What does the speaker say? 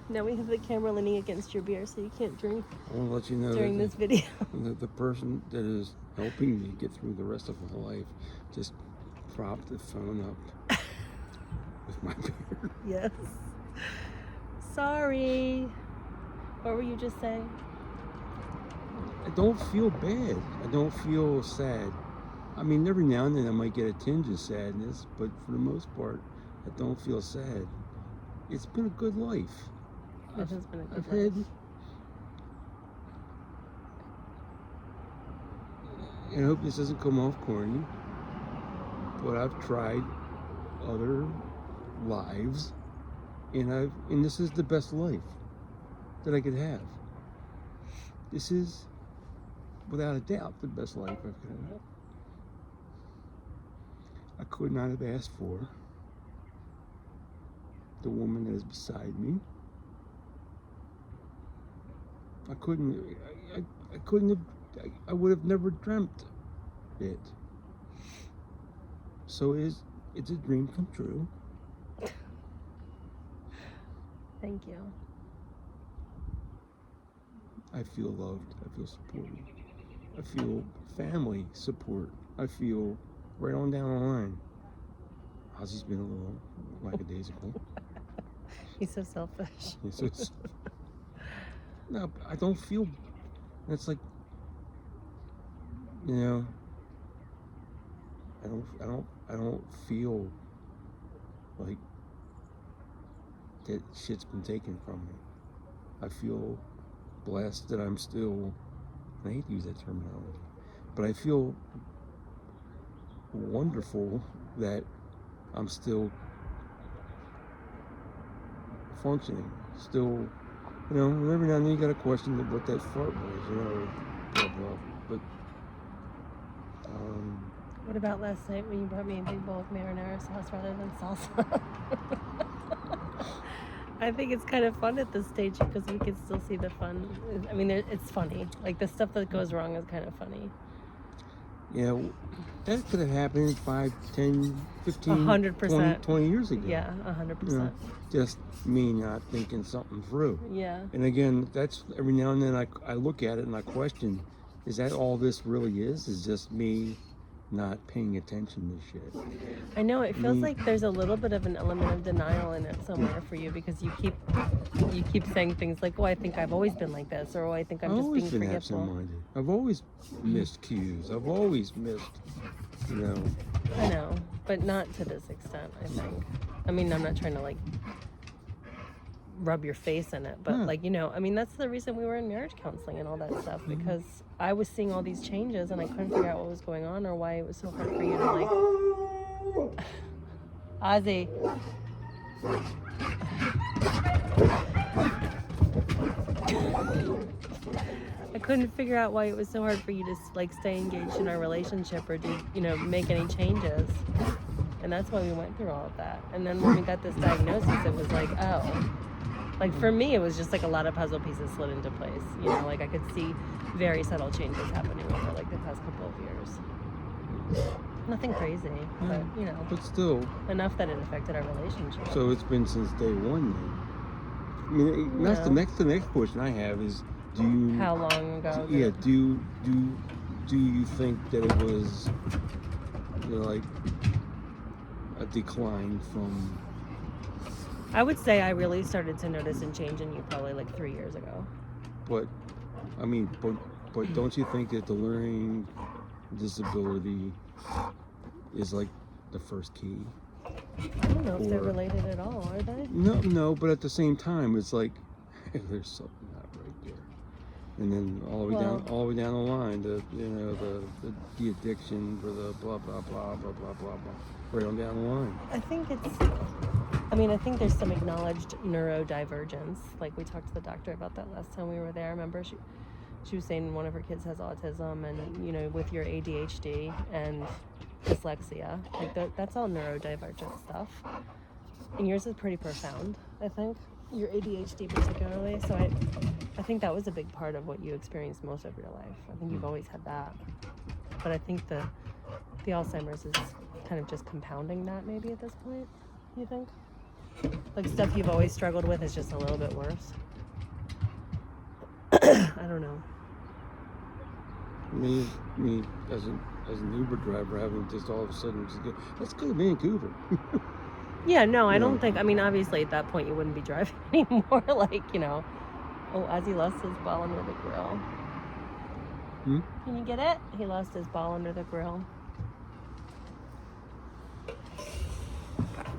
now we have the camera leaning against your beer, so you can't drink I want to let you know during this video. The person that is helping me get through the rest of my life just propped the phone up with my beer. Yes. Sorry. What were you just saying? I don't feel bad. I don't feel sad. I mean, every now and then I might get a tinge of sadness, but for the most part, I don't feel sad. It's been a good life. It has been a good life. I hope this doesn't come off corny, but I've tried other lives, and this is the best life that I could have. This is, without a doubt, the best life I could have. I could not have asked for the woman that is beside me. I would have never dreamt it. So it's a dream come true. Thank you. I feel loved. I feel supported. I feel family support. I feel right on down the line. Ozzy's been a little lackadaisical. He's so selfish. No, I don't feel. It's like, you know, I don't feel like that shit's been taken from me. I feel blessed that I'm still, I hate to use that terminology, but I feel wonderful that I'm still functioning, still, you know, and every now and then you got to question what that fart was, you know, blah, blah, but, what about last night when you brought me a big bowl of marinara sauce rather than salsa? I think it's kind of fun at this stage because we can still see the fun. I mean, it's funny. Like, the stuff that goes wrong is kind of funny. Yeah, that could have happened 5, 10, 15, 100%. 20 years ago. Yeah, 100%. You know, just me not thinking something through. Yeah. And again, that's every now and then I look at it and I question, is that all this really is? Is just me not paying attention to shit? I know, it feels like there's a little bit of an element of denial in it somewhere for you, because you keep saying things like, oh, I think I've always been like this, or oh, I think I'm just being forgetful. Absent-minded. I've always missed cues. I've always missed, you know. I know, but not to this extent, I think. I mean, I'm not trying to, like, rub your face in it, but like, you know, I mean, that's the reason we were in marriage counseling and all that stuff, because I was seeing all these changes and I couldn't figure out what was going on or why it was so hard for you to, like, Ozzy. I couldn't figure out why it was so hard for you to, like, stay engaged in our relationship or do, you know, make any changes. And that's why we went through all of that. And then when we got this diagnosis, it was like, oh. Like, for me, it was just, like, a lot of puzzle pieces slid into place. You know, like, I could see very subtle changes happening over, like, the past couple of years. Nothing crazy, but, you know. But still. Enough that it affected our relationship. So it's been since day one, then. I mean, that's the next question I have is, do you... How long ago? Do you think that it was, you know, like, a decline from... I would say I really started to notice a change in you probably like 3 years ago. But, I mean, but don't you think that the learning disability is like the first key? I don't know if they're related at all, are they? No, but at the same time, it's like, there's something not right there. And then all the way down the line, the addiction for the blah, blah, blah, blah, blah, blah, blah, right on down the line. I think there's some acknowledged neurodivergence. Like, we talked to the doctor about that last time we were there. Remember, she was saying one of her kids has autism, and, you know, with your ADHD and dyslexia, like, that's all neurodivergent stuff. And yours is pretty profound, I think. Your ADHD particularly. So I think that was a big part of what you experienced most of your life. I think you've always had that. But I think the Alzheimer's is kind of just compounding that maybe at this point, you think? Like stuff you've always struggled with is just a little bit worse. I don't know. Me as an Uber driver, having just all of a sudden just go, let's go to Vancouver. Yeah, no, I You don't know. think. I mean, obviously, at that point, you wouldn't be driving anymore. Like, you know. Oh, as he lost his ball under the grill. Hmm? Can you get it? He lost his ball under the grill.